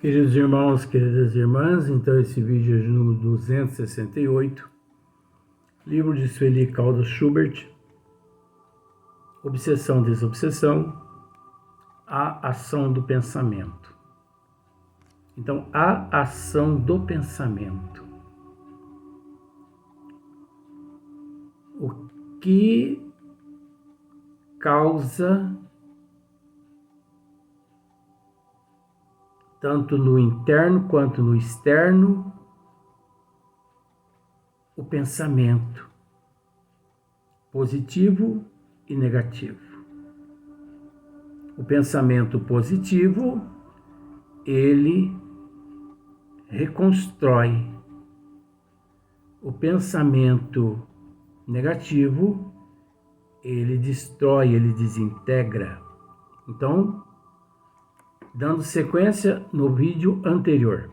Queridos irmãos, queridas irmãs, então esse vídeo é de número 268, livro de Sueli Caldas Schubert, Obsessão, Desobsessão, a ação do pensamento. Então, a ação do pensamento. O que causa, tanto no interno quanto no externo, o pensamento positivo e negativo. O pensamento positivo, ele reconstrói. O pensamento negativo, ele destrói, ele desintegra. Então, dando sequência no vídeo anterior,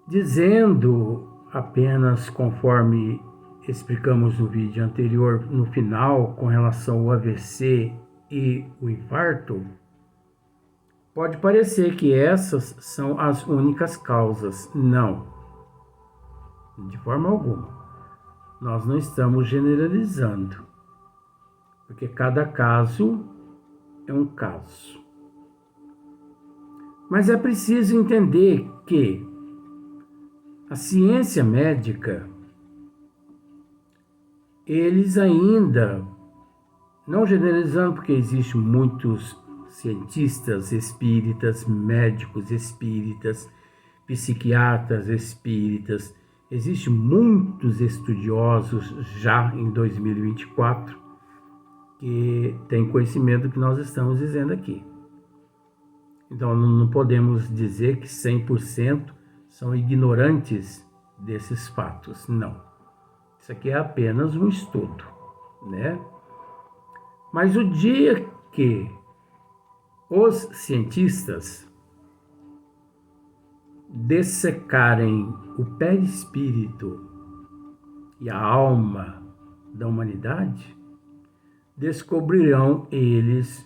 dizendo apenas conforme explicamos no vídeo anterior, no final, com relação ao AVC e o infarto, pode parecer que essas são as únicas causas. Não, de forma alguma. Nós não estamos generalizando, porque cada caso é um caso. Mas é preciso entender que a ciência médica, eles ainda, não generalizando, porque existem muitos cientistas espíritas, médicos espíritas, psiquiatras espíritas, existem muitos estudiosos já em 2024 que têm conhecimento do que nós estamos dizendo aqui. Então não podemos dizer que 100% são ignorantes desses fatos, não. Isso aqui é apenas um estudo, né? Mas o dia que os cientistas dessecarem o perispírito e a alma da humanidade, descobrirão eles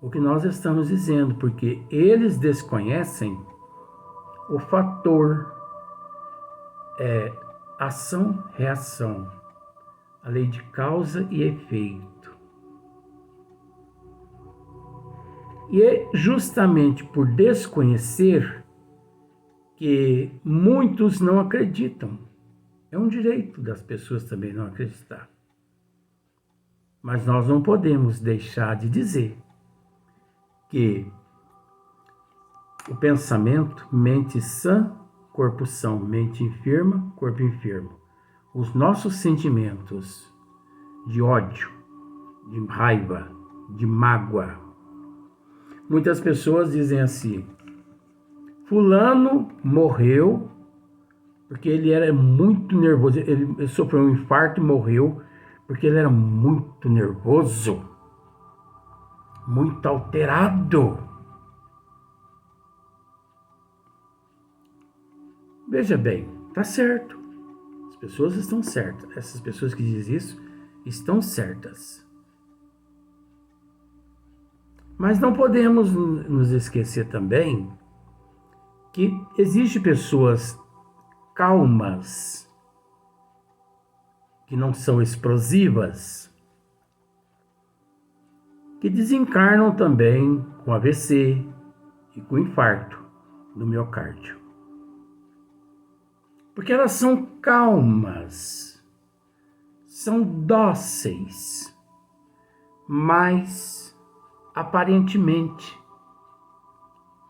o que nós estamos dizendo, porque eles desconhecem o fator ação-reação, a lei de causa e efeito. E é justamente por desconhecer que muitos não acreditam. É um direito das pessoas também não acreditar. Mas nós não podemos deixar de dizer que o pensamento, mente sã, corpo são, mente enferma, corpo enfermo. Os nossos sentimentos de ódio, de raiva, de mágoa. Muitas pessoas dizem assim: fulano morreu porque ele era muito nervoso. Ele sofreu um infarto e morreu porque ele era muito nervoso, muito alterado. Veja bem, tá certo. As pessoas estão certas. Essas pessoas que dizem isso estão certas. Mas não podemos nos esquecer também que existem pessoas calmas, que não são explosivas, que desencarnam também com AVC e com infarto no miocárdio. Porque elas são calmas, são dóceis, mas aparentemente,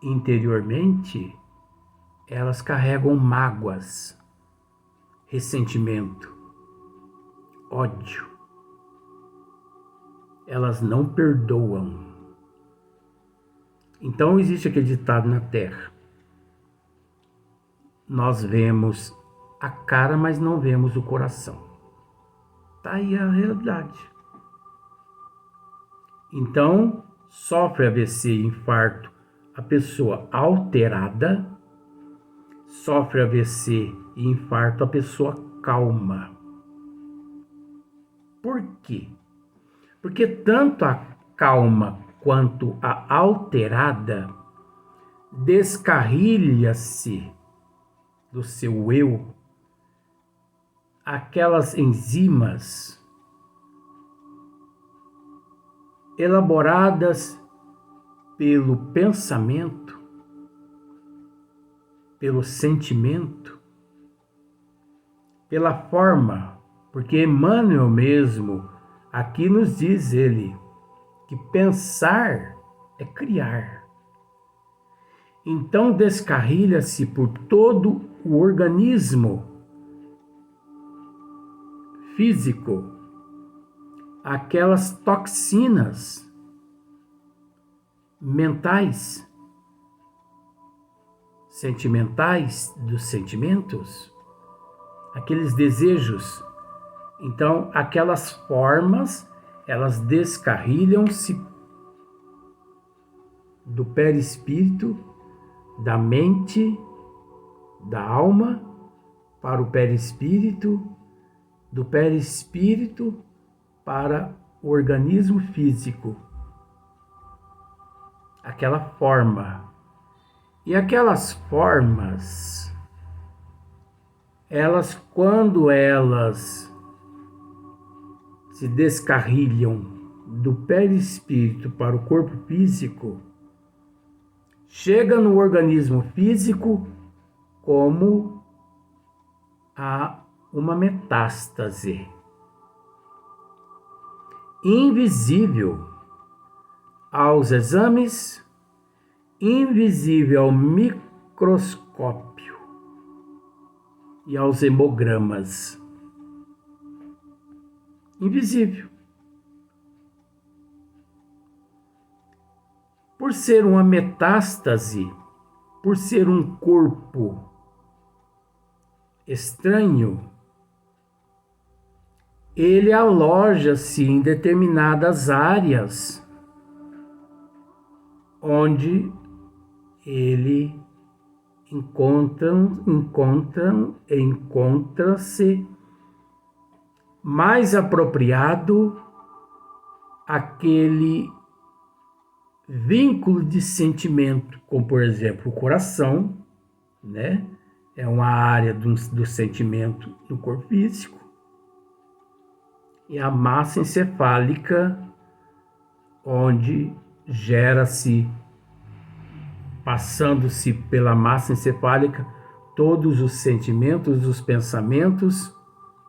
interiormente, elas carregam mágoas, ressentimento, ódio. Elas não perdoam. Então existe aquele ditado na Terra: nós vemos a cara, mas não vemos o coração. Tá aí a realidade. Então, sofre AVC e infarto a pessoa alterada, sofre AVC e infarto a pessoa calma. Por quê? Porque tanto a calma quanto a alterada, descarrilha-se do seu eu aquelas enzimas elaboradas pelo pensamento, pelo sentimento, pela forma, porque Emmanuel mesmo, aqui nos diz ele, que pensar é criar. Então descarrilha-se por todo o organismo físico aquelas toxinas mentais, sentimentais, dos sentimentos, aqueles desejos. Então, aquelas formas, elas descarrilham-se do perispírito, da mente, da alma, para o perispírito, do perispírito para o organismo físico. Aquela forma. E aquelas formas, elas, quando elas se descarrilham do perispírito para o corpo físico, chega no organismo físico como uma metástase invisível aos exames, invisível ao microscópio e aos hemogramas. Invisível. Por ser uma metástase, por ser um corpo estranho, ele aloja-se em determinadas áreas onde ele encontra-se mais apropriado aquele vínculo de sentimento, como por exemplo o coração, né? É uma área do sentimento no corpo físico. E a massa encefálica, onde gera-se, passando-se pela massa encefálica, todos os sentimentos, os pensamentos,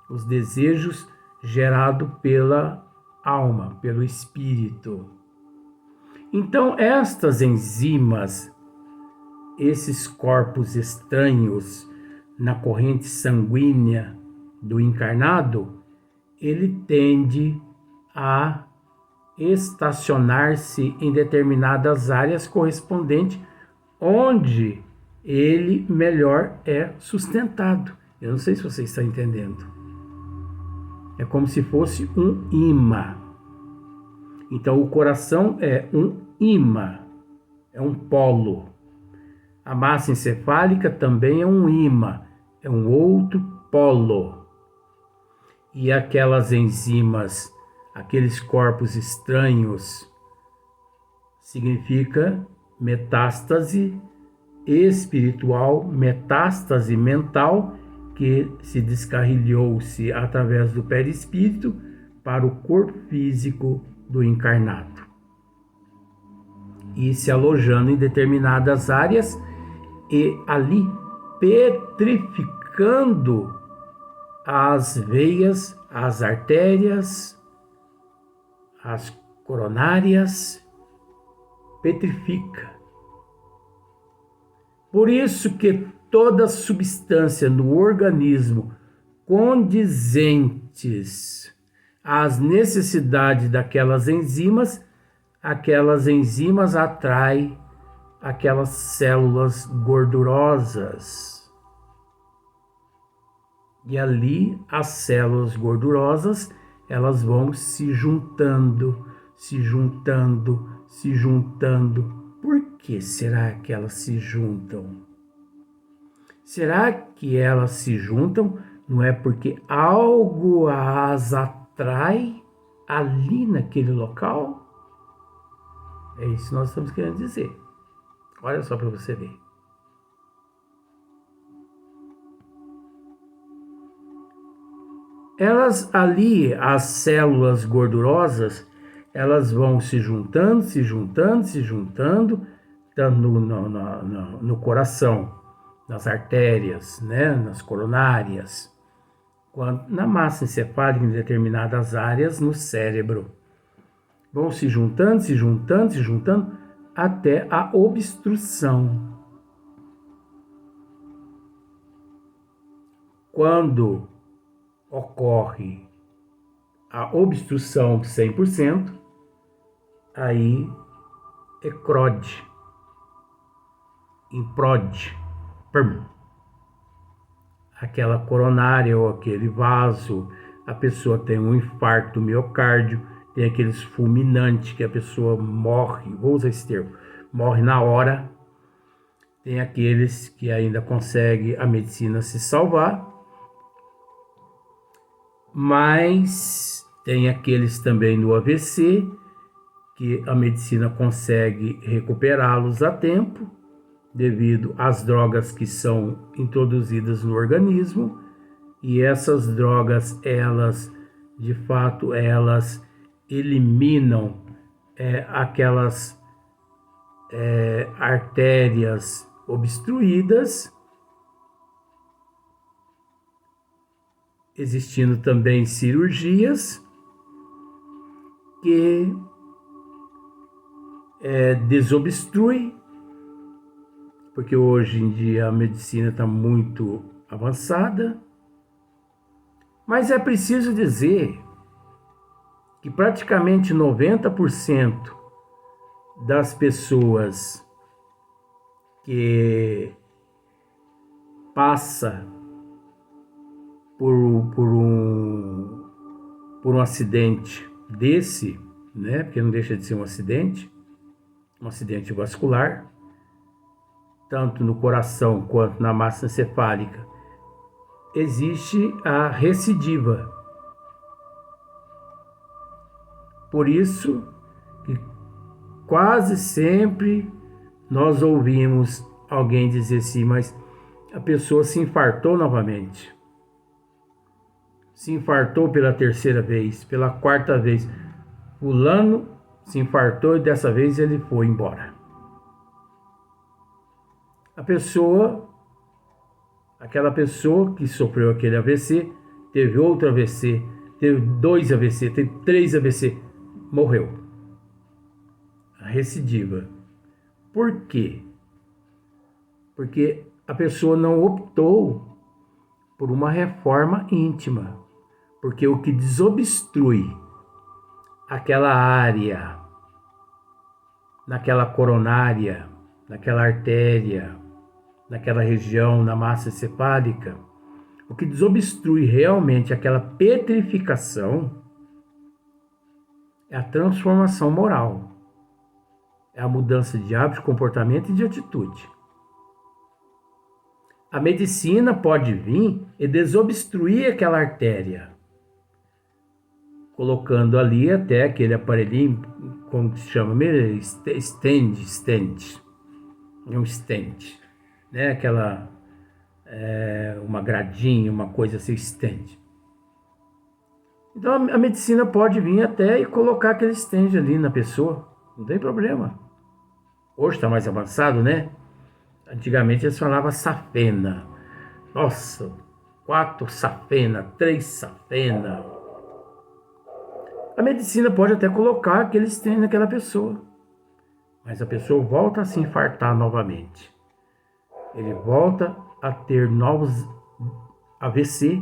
os desejos gerados pela alma, pelo espírito. Então, estas enzimas, esses corpos estranhos na corrente sanguínea do encarnado, ele tende a estacionar-se em determinadas áreas correspondentes onde ele melhor é sustentado. Eu não sei se você está entendendo. É como se fosse um imã. Então o coração é um imã, é um polo. A massa encefálica também é um imã, é um outro polo. E aquelas enzimas, aqueles corpos estranhos, significa metástase espiritual, metástase mental, que se descarrilhou-se através do perispírito para o corpo físico do encarnado. E se alojando em determinadas áreas e ali petrificando as veias, as artérias, as coronárias, petrifica. Por isso que toda substância no organismo condizentes às necessidades daquelas enzimas atraem aquelas células gordurosas. E ali as células gordurosas, elas vão se juntando. Por que será que elas se juntam? Será que elas se juntam? Não é porque algo as atrai ali naquele local? É isso que nós estamos querendo dizer. Olha só para você ver. Elas ali, as células gordurosas, elas vão se juntando, se juntando, se juntando, tanto no coração, nas artérias, né, nas coronárias, quanto na massa encefálica em determinadas áreas no cérebro. Vão se juntando, se juntando, se juntando, até a obstrução. Quando ocorre a obstrução 100%, aí eclode, implode, aquela coronária ou aquele vaso, a pessoa tem um infarto do miocárdio, tem aqueles fulminantes que a pessoa morre, vou usar esse termo, morre na hora, tem aqueles que ainda consegue a medicina se salvar, mas tem aqueles também no AVC, que a medicina consegue recuperá-los a tempo, devido às drogas que são introduzidas no organismo, e essas drogas, elas, de fato, elas eliminam aquelas artérias obstruídas, existindo também cirurgias que desobstrui, porque hoje em dia a medicina está muito avançada, mas é preciso dizer que praticamente 90% das pessoas que passa por um acidente desse, né? Porque não deixa de ser um acidente vascular, tanto no coração quanto na massa encefálica, existe a recidiva. Por isso que quase sempre nós ouvimos alguém dizer assim, mas a pessoa se infartou novamente. Se infartou pela terceira vez, pela quarta vez. Fulano se infartou e dessa vez ele foi embora. Aquela pessoa que sofreu aquele AVC, teve outro AVC, teve 2 AVC, teve 3 AVC, morreu. A recidiva. Por quê? Porque a pessoa não optou por uma reforma íntima. Porque o que desobstrui aquela área, naquela coronária, naquela artéria, naquela região, na massa encefálica, o que desobstrui realmente aquela petrificação é a transformação moral. É a mudança de hábito, de comportamento e de atitude. A medicina pode vir e desobstruir aquela artéria, colocando ali até aquele aparelhinho, como se chama mesmo? Stent. É um stent, né? Aquela, uma gradinha, uma coisa assim, stent. Então a medicina pode vir até e colocar aquele stent ali na pessoa, não tem problema. Hoje está mais avançado, né? Antigamente eles falavam safena. Nossa, 4 safena, 3 safena. A medicina pode até colocar aquele stent naquela pessoa, mas a pessoa volta a se infartar novamente. Ele volta a ter novos AVC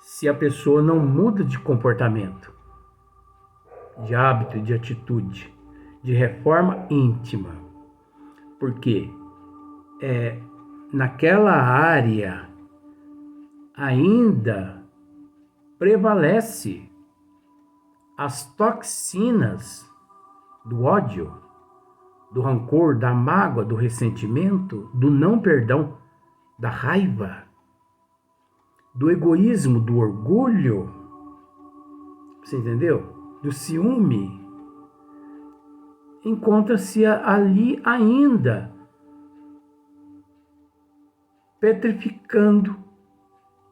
se a pessoa não muda de comportamento, de hábito, de atitude, de reforma íntima. Porque naquela área ainda prevalece as toxinas do ódio, do rancor, da mágoa, do ressentimento, do não perdão, da raiva, do egoísmo, do orgulho, você entendeu? Do ciúme. encontra-se ali ainda, petrificando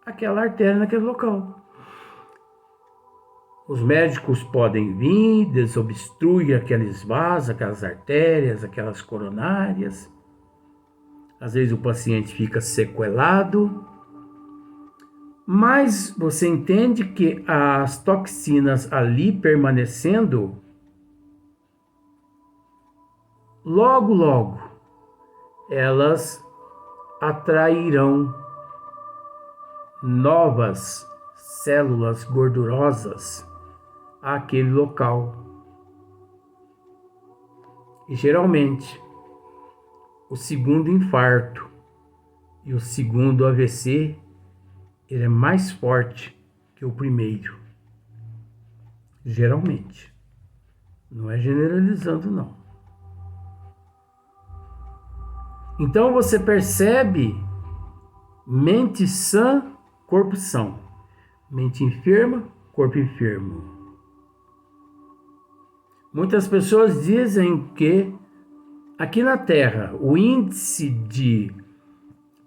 aquela artéria naquele local. Os médicos podem vir, desobstruir aqueles vasos, aquelas artérias, aquelas coronárias. Às vezes o paciente fica sequelado, mas você entende que as toxinas ali permanecendo, logo, elas atrairão novas células gordurosas àquele local. E geralmente, o segundo infarto e o segundo AVC, ele é mais forte que o primeiro. Geralmente. Não é generalizando, não. Então você percebe: mente sã, corpo são. Mente enferma, corpo enfermo. Muitas pessoas dizem que aqui na Terra o índice de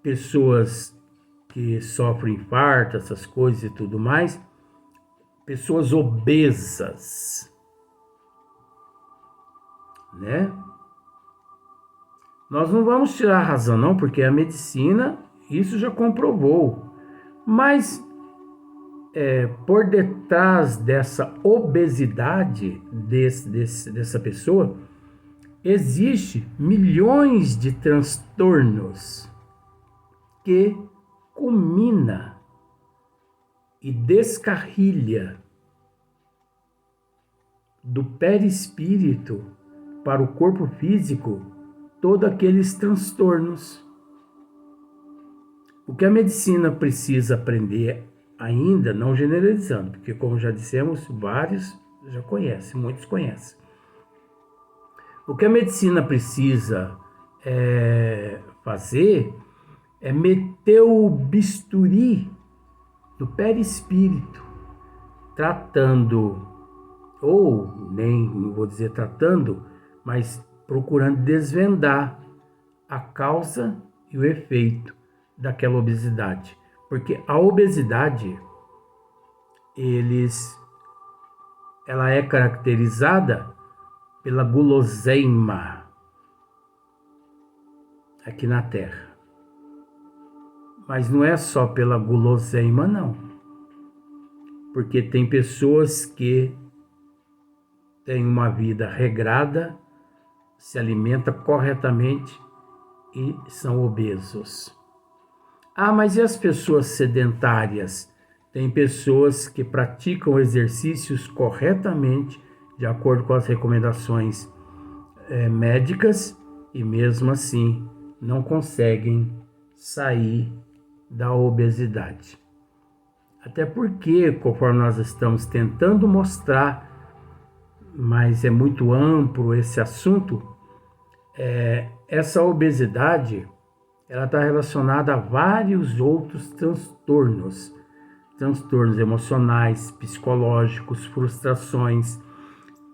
pessoas que sofrem infarto, essas coisas e tudo mais, pessoas obesas, né? Nós não vamos tirar a razão não, porque a medicina isso já comprovou, mas por detrás dessa obesidade dessa pessoa, existe milhões de transtornos que culmina e descarrilha do perispírito para o corpo físico todos aqueles transtornos. O que a medicina precisa aprender ainda, não generalizando, porque como já dissemos, vários já conhecem, muitos conhecem. O que a medicina precisa fazer é meter o bisturi no perispírito, tratando, ou nem não vou dizer tratando, mas procurando desvendar a causa e o efeito daquela obesidade. Porque a obesidade, ela é caracterizada pela guloseima aqui na Terra. Mas não é só pela guloseima, não. Porque tem pessoas que têm uma vida regrada, se alimentam corretamente e são obesos. Ah, mas e as pessoas sedentárias? Tem pessoas que praticam exercícios corretamente, de acordo com as recomendações médicas, e mesmo assim não conseguem sair da obesidade. Até porque, conforme nós estamos tentando mostrar, mas é muito amplo esse assunto, essa obesidade ela está relacionada a vários outros transtornos emocionais, psicológicos, frustrações,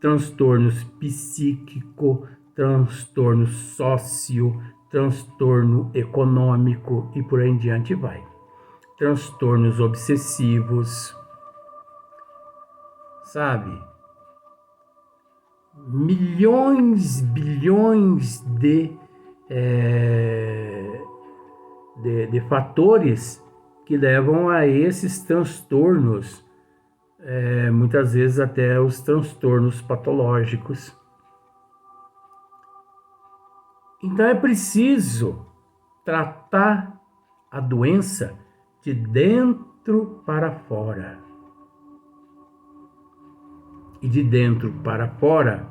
transtornos psíquico, transtorno sócio, transtorno econômico e por aí em diante vai. Transtornos obsessivos, sabe? Milhões, bilhões de fatores que levam a esses transtornos, muitas vezes até os transtornos patológicos. Então é preciso tratar a doença de dentro para fora. E de dentro para fora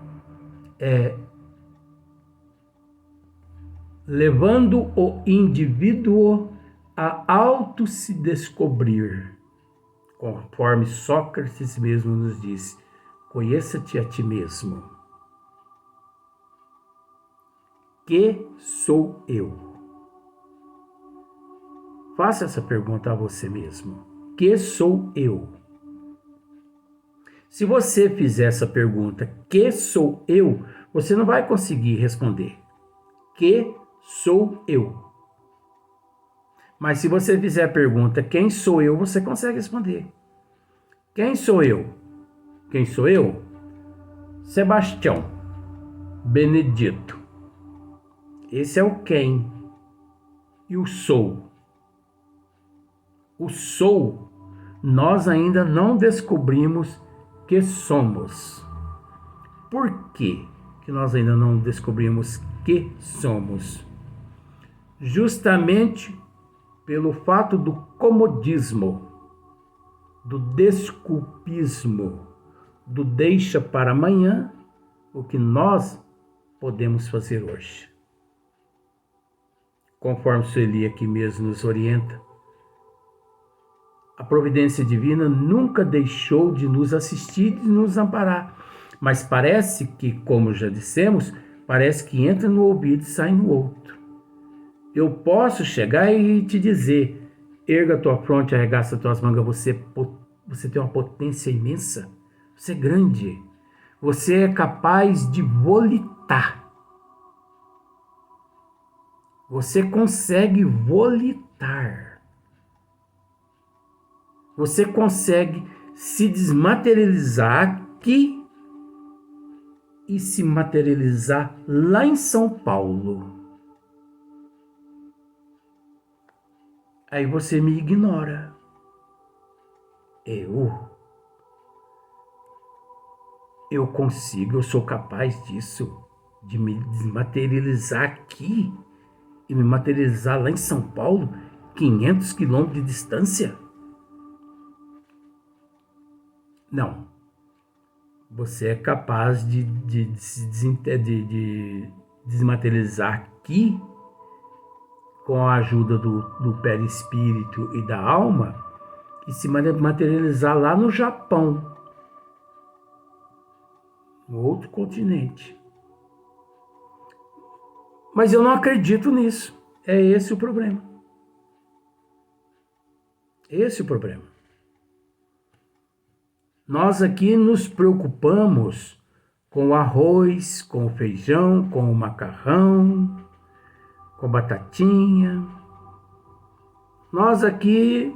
levando o indivíduo a auto se descobrir, conforme Sócrates mesmo nos disse: conheça-te a ti mesmo. Que sou eu? Faça essa pergunta a você mesmo. Que sou eu? Se você fizer essa pergunta, que sou eu? você não vai conseguir responder. Que sou eu? Mas se você fizer a pergunta, quem sou eu? Você consegue responder. Quem sou eu? Quem sou eu? Sebastião Benedito. Esse é o quem. E o sou. O sou, nós ainda não descobrimos que somos. Por quê que nós ainda não descobrimos que somos? Justamente pelo fato do comodismo, do desculpismo, do deixa para amanhã o que nós podemos fazer hoje. Conforme Sueli aqui mesmo nos orienta, a providência divina nunca deixou de nos assistir e de nos amparar. Mas parece que, como já dissemos, parece que entra no ouvido e sai no outro. Eu posso chegar e te dizer, erga tua fronte, arregaça tuas mangas, você tem uma potência imensa, você é grande, você é capaz de volitar. Você consegue volitar. Você consegue se desmaterializar aqui e se materializar lá em São Paulo. Aí você me ignora. Eu consigo, eu sou capaz disso, de me desmaterializar aqui e me materializar lá em São Paulo, 500 quilômetros de distância? Não. Você é capaz de desmaterializar aqui com a ajuda do perispírito e da alma e se materializar lá no Japão, no outro continente. Mas eu não acredito nisso. É esse o problema. Esse é o problema. Nós aqui nos preocupamos com o arroz, com o feijão, com o macarrão, com a batatinha. Nós aqui,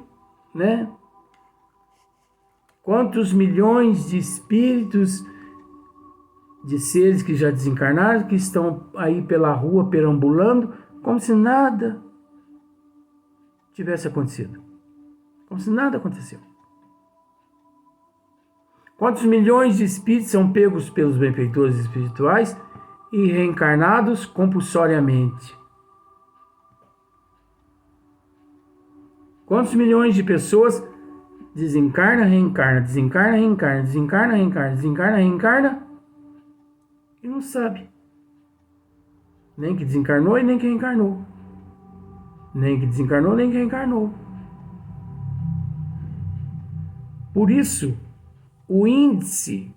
né? Quantos milhões de espíritos, de seres que já desencarnaram, que estão aí pela rua perambulando, como se nada tivesse acontecido. Como se nada aconteceu. Quantos milhões de espíritos são pegos pelos benfeitores espirituais e reencarnados compulsoriamente? Quantos milhões de pessoas desencarna, reencarna, desencarna, reencarna, desencarna, reencarna, desencarna, reencarna e não sabe nem que desencarnou e nem que reencarnou. Nem que desencarnou, nem que reencarnou. Por isso, o índice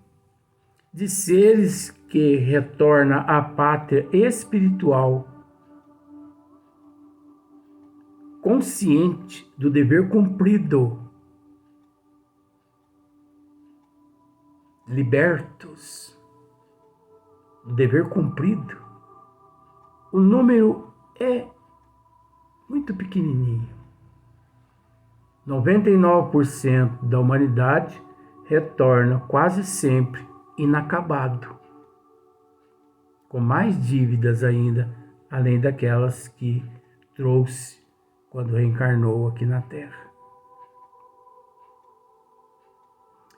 de seres que retorna à pátria espiritual consciente do dever cumprido, libertos do dever cumprido, o número é muito pequenininho. 99% da humanidade retorna quase sempre inacabado, com mais dívidas ainda, além daquelas que trouxe quando reencarnou aqui na Terra.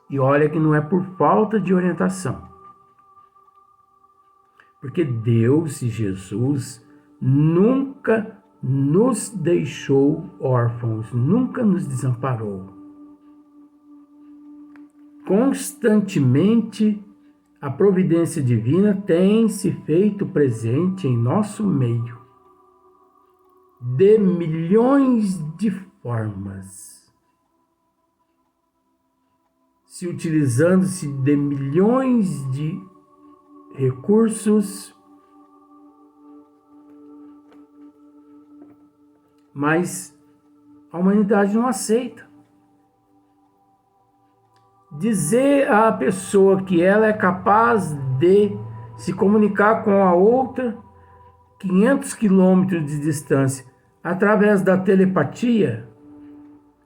E olha que não é por falta de orientação, porque Deus e Jesus nunca nos deixou órfãos, nunca nos desamparou. Constantemente, a providência divina tem se feito presente em nosso meio, de milhões de formas, se utilizando-se de milhões de recursos, mas a humanidade não aceita. Dizer à pessoa que ela é capaz de se comunicar com a outra 500 quilômetros de distância através da telepatia,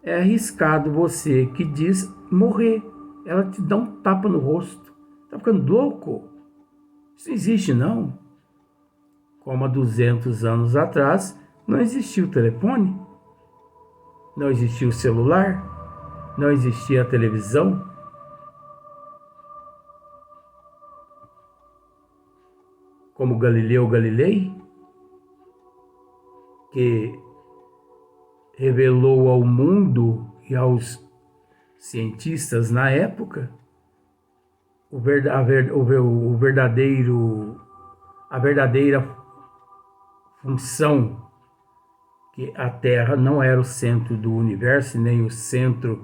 é arriscado você que diz morrer. Ela te dá um tapa no rosto. Tá ficando louco? Isso não existe, não. Como há 200 anos atrás, não existia o telefone, não existia o celular, não existia a televisão. Como Galileu Galilei, que revelou ao mundo e aos cientistas na época a verdadeira função, que a Terra não era o centro do universo, nem o centro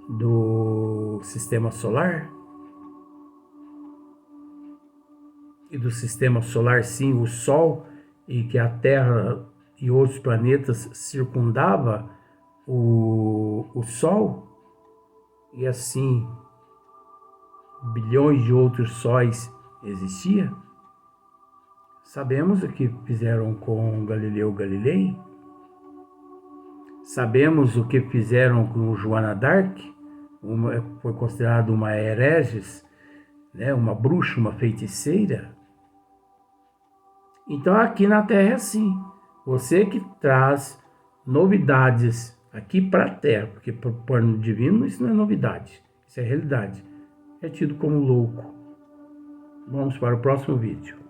do sistema solar. E do sistema solar, sim, o Sol, e que a Terra e outros planetas circundava o Sol, e assim bilhões de outros sóis existiam. Sabemos o que fizeram com Galileu Galilei. Sabemos o que fizeram com Joana d'Arc. Foi considerada uma hereges, né? Uma bruxa, uma feiticeira. Então aqui na Terra é assim. Você que traz novidades aqui para a Terra, porque para o plano divino isso não é novidade, isso é realidade. É tido como louco. Vamos para o próximo vídeo.